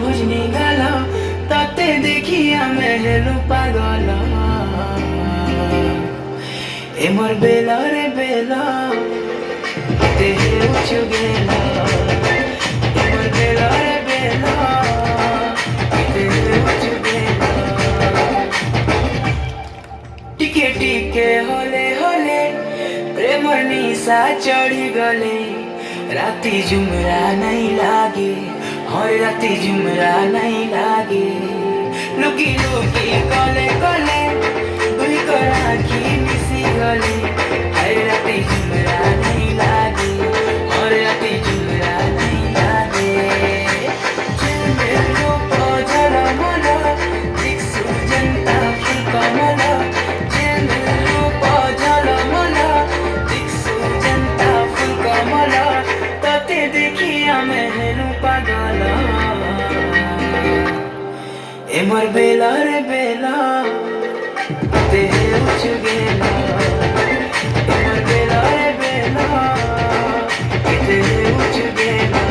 বুঝনি গেল তাতে দেখি আমি হেলু পাগল এমর বেলা রে বেলা দেহে উঁচু গেল এমর বেলা রে বেলা দেহে উঁচু গেল টিকে টিকে হলে হলে প্রেমর নিশা চढ़ी गले राती जुमरा नहीं लागे और राती जुमरा नहीं लागे लुकी लुकी गले गले दुई करा की मिसी गले हर राती जुमरा नहीं लागे और राती जुमरा नहीं लागे चंदेलो पजरा मला दिक्सु जनता की कमला चंदेलो पजरा मला दिक्सु जनता की कमला ताते देखी मैं हेलू पागल एमर बेला रे बेला देहे उच गेला एमर बेला रे बेला देहे उच गेला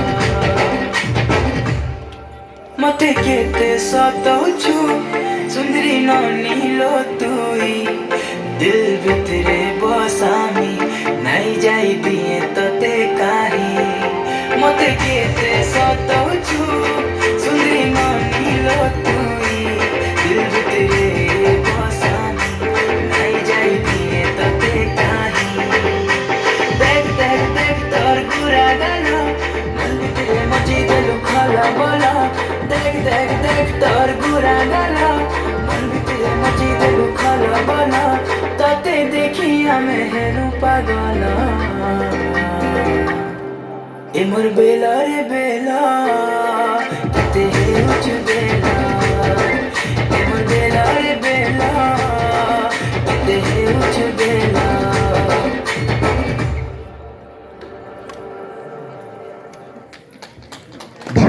मते केते सताउछु सुंदरी नानी लो तुई दिल भितरे बसामी नहीं जाई दिए तते काही मते केते सताउछु सुंदरी नानी लो तुई दिल भितरे बसामी नहीं जाई दिए तते काही देख देख देख तोर गुरा गाना मन भितरे मची देलु खला बोला देख देख देख तोर गुरा गाना मन भितरे मची देलु खला बोला ताते देखी আমি হেলু পাগল এমর বেলা রে বেলা তাতে উঁচু বেলা এমর বেলা রে বেলা তাতে উঁচু বেলা